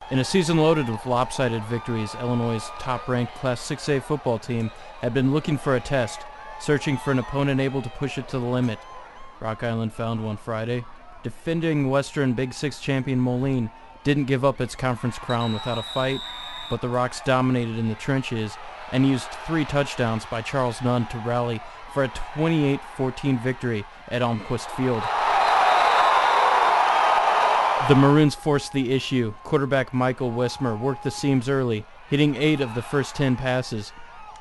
In a season loaded with lopsided victories, Illinois' top-ranked Class 6A football team had been looking for a test, searching for an opponent able to push it to the limit. Rock Island found one Friday. Defending Western Big Six champion Moline didn't give up its conference crown without a fight, but the Rocks dominated in the trenches and used 3 touchdowns by Charles Nunn to rally for a 28-14 victory at Almquist Field. The Maroons forced the issue. Quarterback Michael Wismer worked the seams early, hitting 8 of the first 10 passes.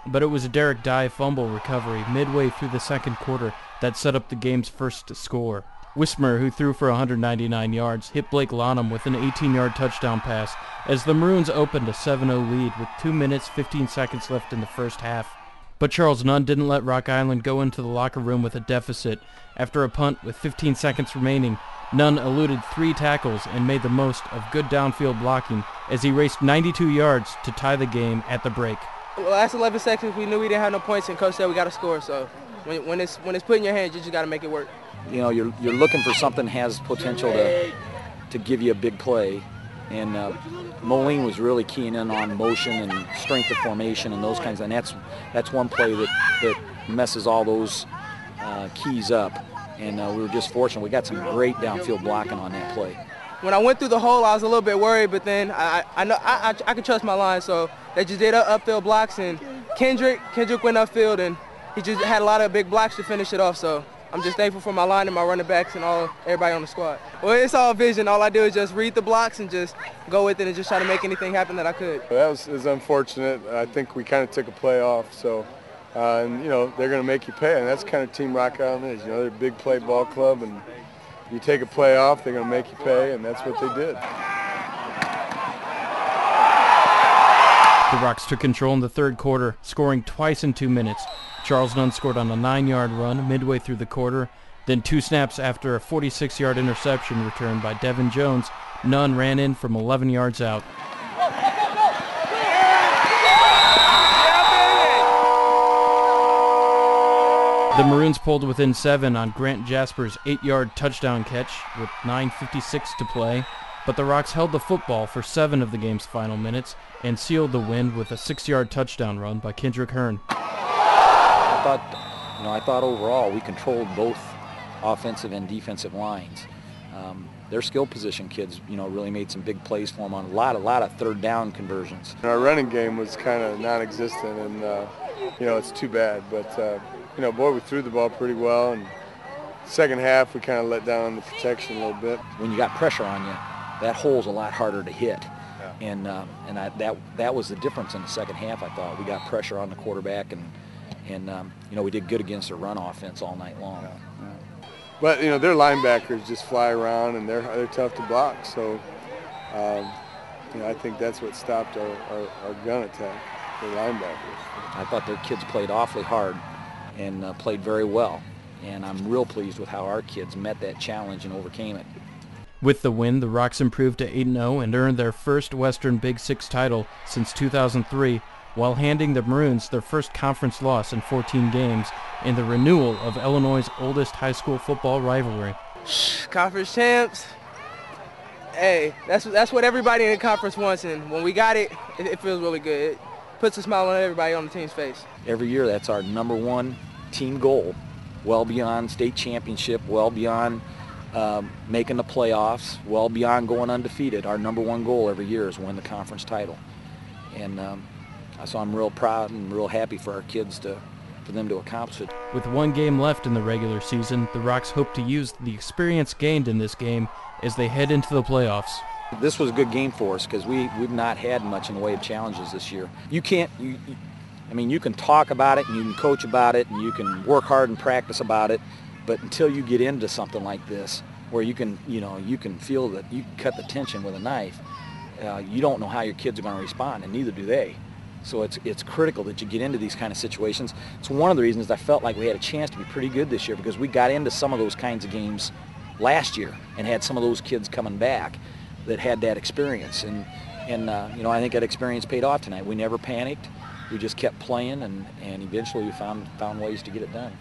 But it was a Derek Dye fumble recovery midway through the second quarter that set up the game's first score. Wismer, who threw for 199 yards, hit Blake Lonham with an 18-yard touchdown pass as the Maroons opened a 7-0 lead with 2 minutes 15 seconds left in the first half. But Charles Nunn didn't let Rock Island go into the locker room with a deficit. After a punt with 15 seconds remaining, Nunn eluded 3 tackles and made the most of good downfield blocking as he raced 92 yards to tie the game at the break. The last 11 seconds, we knew we didn't have no points, and Coach said we got to score. So when it's put in your hands, you just got to make it work. You know, you're looking for something that has potential to give you a big play, and Moline was really keying in on motion and strength of formation and those kinds, and that's one play that messes all those keys up. And we were just fortunate. We got some great downfield blocking on that play. When I went through the hole, I was a little bit worried, but then I know I could trust my line, so they just did upfield blocks, and Kendrick went upfield, and he just had a lot of big blocks to finish it off. So I'm just thankful for my line and my running backs and everybody on the squad. Well, it's all vision. All I do is just read the blocks and just go with it and just try to make anything happen that I could. That was unfortunate. I think we kind of took a play off, so. And, you know, they're going to make you pay, and that's kind of Team Rock Island is. You know, they're a big play ball club, and you take a play off, they're going to make you pay, and that's what they did. The Rocks took control in the third quarter, scoring twice in 2 minutes. Charles Nunn scored on a 9-yard run midway through the quarter. Then 2 snaps after a 46-yard interception returned by Devin Jones, Nunn ran in from 11 yards out. The Maroons pulled within 7 on Grant Jasper's 8-yard touchdown catch with 9:56 to play, but the Rocks held the football for 7 of the game's final minutes and sealed the win with a 6-yard touchdown run by Kendrick Hearn. I thought overall we controlled both offensive and defensive lines. Their skill position kids, really made some big plays for them on a lot of third down conversions. Our running game was kind of non-existent, and it's too bad, but. Boy, we threw the ball pretty well, and second half we kind of let down on the protection a little bit. When you got pressure on you, that hole's a lot harder to hit, yeah. and that was the difference in the second half. I thought we got pressure on the quarterback, and we did good against the run offense all night long. Yeah. But their linebackers just fly around, and they're tough to block. So I think that's what stopped our gun attack, the linebackers. I thought their kids played awfully hard and played very well, and I'm real pleased with how our kids met that challenge and overcame it. With the win, the Rocks improved to 8-0 and earned their first Western Big Six title since 2003, while handing the Maroons their first conference loss in 14 games in the renewal of Illinois' oldest high school football rivalry. Conference champs, hey, that's what everybody in the conference wants, and when we got it, it feels really good. It puts a smile on everybody on the team's face. Every year, that's our #1 team goal, well beyond state championship, well beyond making the playoffs, well beyond going undefeated. Our #1 goal every year is win the conference title. And so I'm real proud and real happy for our kids for them to accomplish it. With 1 game left in the regular season, the Rocks hope to use the experience gained in this game as they head into the playoffs. This was a good game for us because we've not had much in the way of challenges this year. You can talk about it and you can coach about it and you can work hard and practice about it, but until you get into something like this where you can feel that you can cut the tension with a knife, you don't know how your kids are going to respond, and neither do they. So it's critical that you get into these kind of situations. It's one of the reasons I felt like we had a chance to be pretty good this year, because we got into some of those kinds of games last year and had some of those kids coming back that had that experience, and I think that experience paid off tonight. We never panicked. We just kept playing, and eventually we found ways to get it done.